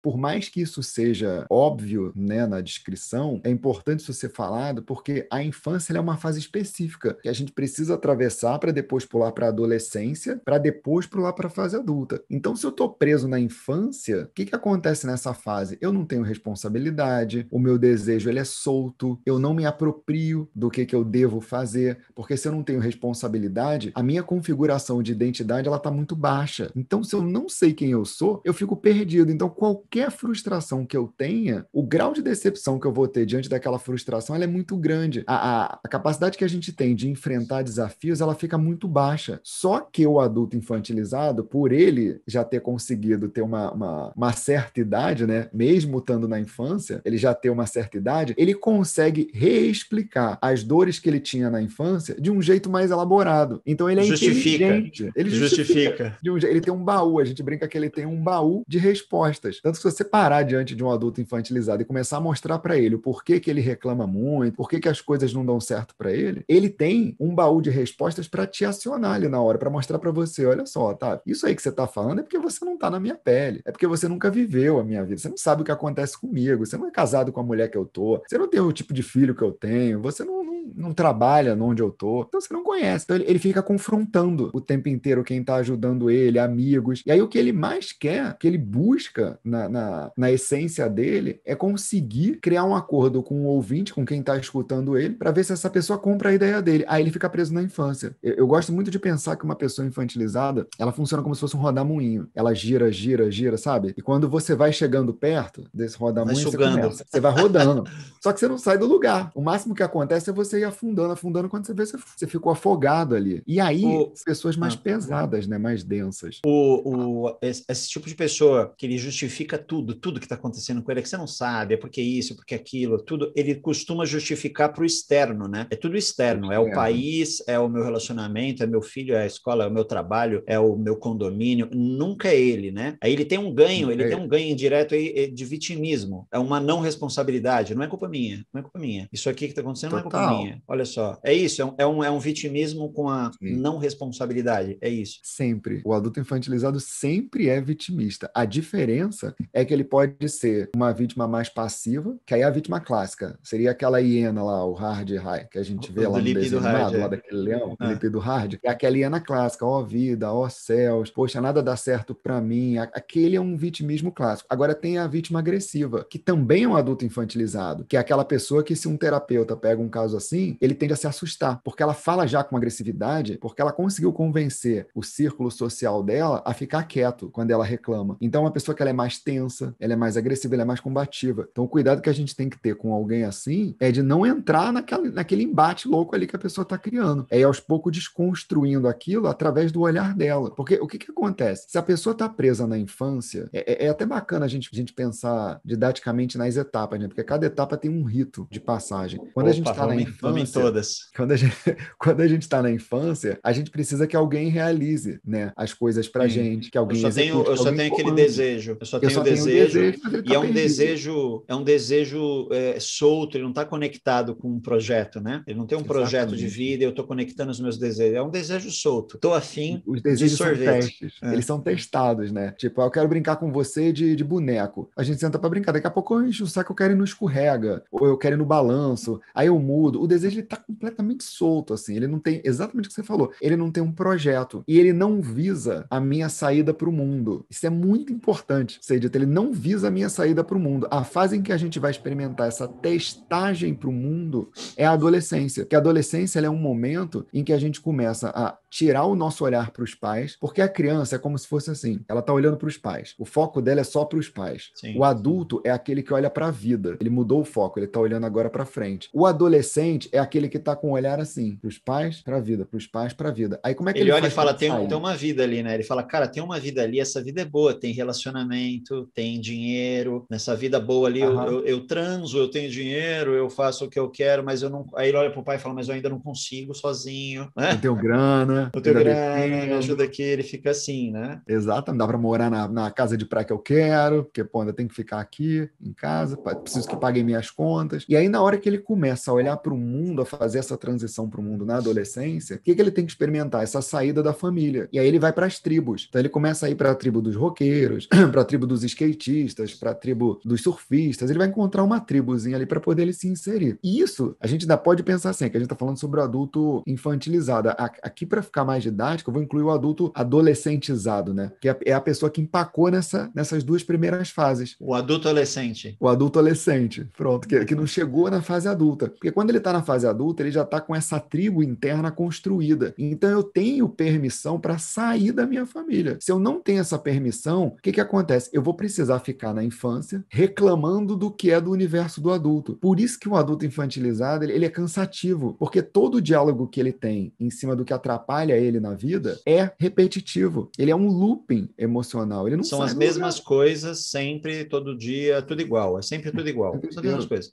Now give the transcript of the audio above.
Por mais que isso seja óbvio, né, na descrição, é importante isso ser falado porque a infância ela é uma fase específica que a gente precisa atravessar para depois pular para a adolescência, para depois pular para a fase adulta. Então, se eu estou preso na infância, o que que acontece nessa fase? Eu não tenho responsabilidade, o meu desejo ele é solto, eu não me aproprio do que eu devo fazer, porque se eu não tenho responsabilidade, a minha configuração de identidade ela está muito baixa. Então, se eu não sei quem eu sou, eu fico perdido. Então, qualquer frustração que eu tenha, o grau de decepção que eu vou ter diante daquela frustração, ela é muito grande. A capacidade que a gente tem de enfrentar desafios, ela fica muito baixa. Só que o adulto infantilizado, por ele já ter conseguido ter uma certa idade, né? Mesmo estando na infância, ele já ter uma certa idade, ele consegue reexplicar as dores que ele tinha na infância de um jeito mais elaborado. Então ele é Justifica. inteligente. Ele justifica. Justifica. Ele tem um baú, a gente brinca que ele tem um baú de respostas. Tanto que se você parar diante de um adulto infantilizado e começar a mostrar para ele o porquê que ele reclama muito, porquê que as coisas não dão certo para ele, ele tem um baú de respostas para te acionar ali na hora, para mostrar para você, olha só, tá? Isso aí que você tá falando é porque você não tá na minha pele, é porque você nunca viveu a minha vida, você não sabe o que acontece comigo, você não é casado com a mulher que eu tô, você não tem o tipo de filho que eu tenho, você não trabalha onde eu tô, então você não conhece. Então ele fica confrontando o tempo inteiro quem tá ajudando ele, amigos. E aí o que ele mais quer, que ele busca na essência dele, é conseguir criar um acordo com o ouvinte, com quem tá escutando ele, para ver se essa pessoa compra a ideia dele. Aí ele fica preso na infância. Eu gosto muito de pensar que uma pessoa infantilizada, ela funciona como se fosse um rodamuinho. Ela gira, gira, gira, sabe? E quando você vai chegando perto desse Vai rodamuinho, você sugando. começa. Você vai rodando. Só que você não sai do lugar. O máximo que acontece é você ir afundando, afundando, quando você vê, você ficou afogado ali. E aí, O, pessoas mais ah, pesadas, né? Mais densas. esse tipo de pessoa que ele justifica tudo que está acontecendo com ele, é que você não sabe, é porque isso, é porque aquilo, tudo, ele costuma justificar para o externo, né? É tudo externo, é o Externo. país, é o meu relacionamento, é meu filho, é a escola, é o meu trabalho, é o meu condomínio, nunca é ele, né? Aí ele tem É, um ganho indireto aí de vitimismo, é uma não responsabilidade, não é culpa minha, não é culpa minha. Isso aqui que está acontecendo não é culpa total. minha. Olha só, é isso, é um vitimismo com a Sim. não responsabilidade, é isso. Sempre. O adulto infantilizado sempre é vitimista. A diferença é que ele pode ser uma vítima mais passiva, que aí é a vítima clássica. Seria aquela hiena lá, o Hard High, que a gente vê O lá do no libido desenho hard, animado, lá é. daquele leão, o Ah, do Hard. É aquela hiena clássica, ó vida, ó céus, poxa, nada dá certo pra mim. Aquele é um vitimismo clássico. Agora tem a vítima agressiva, que também é um adulto infantilizado, que é aquela pessoa que se um terapeuta pega um caso assim, ele tende a se assustar, porque ela fala já com agressividade, porque ela conseguiu convencer o círculo social dela a ficar quieto quando ela reclama. Então, uma pessoa que ela é mais tensa, ela é mais agressiva, ela é mais combativa. Então, o cuidado que a gente tem que ter com alguém assim é de não entrar naquele embate louco ali que a pessoa está criando. É ir aos poucos desconstruindo aquilo através do olhar dela. Porque o que acontece? Se a pessoa está presa na infância, é até bacana a gente pensar didaticamente nas etapas, né? Porque cada etapa tem um rito de passagem. Quando a gente opa, está na vamos em infância, todas. quando a gente, quando a gente está na infância, a gente precisa que alguém realize, né, as coisas pra Sim. gente, que Eu alguém só tenho, execute, eu que só alguém tenho aquele comande. desejo. Eu só Eu tenho o só tenho o desejo, desejo, mas ele e está perdido. é um desejo solto, ele não está conectado com um projeto, né? Ele não tem um projeto de Exatamente. vida, eu estou conectando os meus desejos. É um desejo solto. Estou afim Os de desejos são sorvete. testes, É. eles são testados, né? Tipo, eu quero brincar com você de boneco. A gente senta pra brincar, daqui a pouco eu encho o saco, eu quero ir no escorrega, ou eu quero ir no balanço, aí eu mudo. O desejo ele tá completamente solto, assim, ele não tem, exatamente o que você falou, ele não tem um projeto, e ele não visa a minha saída pro mundo. Isso é muito importante ser dito, ele não visa a minha saída pro mundo. A fase em que a gente vai experimentar essa testagem pro mundo é a adolescência, que a adolescência ela é um momento em que a gente começa a tirar o nosso olhar para os pais, porque a criança é como se fosse assim, ela está olhando para os pais, o foco dela é só para os pais. O Sim. adulto é aquele que olha para a vida, ele mudou o foco, ele está olhando agora para frente. O adolescente é aquele que está com o olhar assim, para os pais, para a vida, para os pais, para a vida. Aí como é que Ele ele olha e faz para fala, tem sair? uma vida ali, né? Ele fala, cara, tem uma vida ali, essa vida é boa, tem relacionamento, tem dinheiro, nessa vida boa ali Aham. eu transo, eu tenho dinheiro, eu faço o que eu quero, mas eu não. Aí ele olha pro pai e fala, mas eu ainda não consigo sozinho, Não né? tenho grana, grana, Não eu tenho ainda grana, me dependo. ajuda aqui, ele fica assim, né? Exato, não dá para morar na casa de praia que eu quero, porque, pô, ainda tem que ficar aqui em casa, preciso que paguem minhas contas. E aí, na hora que ele começa a olhar para o mundo, a fazer essa transição para o mundo na adolescência, o que que ele tem que experimentar? Essa saída da família. E aí ele vai para as tribos. Então ele começa a ir para a tribo dos roqueiros, para a tribo dos skatistas, para a tribo dos surfistas. Ele vai encontrar uma tribuzinha ali para poder ele se inserir. E isso, a gente ainda pode pensar assim, que a gente está falando sobre o adulto infantilizado. Aqui, para ficar mais didático, eu vou incluir o adulto adolescentizado, né? Que é a pessoa que empacou nessas duas primeiras fases. O adulto adolescente. O adulto adolescente, pronto, que não chegou na fase adulta. Porque quando ele está na fase adulta, ele já está com essa tribo interna construída. Então eu tenho permissão para sair da minha família. Se eu não tenho essa permissão, o que acontece? Eu vou precisar ficar na infância reclamando do que é do universo do adulto. Por isso que o adulto infantilizado, ele é cansativo, porque todo o diálogo que ele tem em cima do que atrapalha ele na vida é repetitivo. Ele é um looping emocional, ele não São sai as do lugar mesmas coisas, sempre, todo dia, tudo igual. É sempre tudo o igual. tempo São as mesmas inteiro. coisas.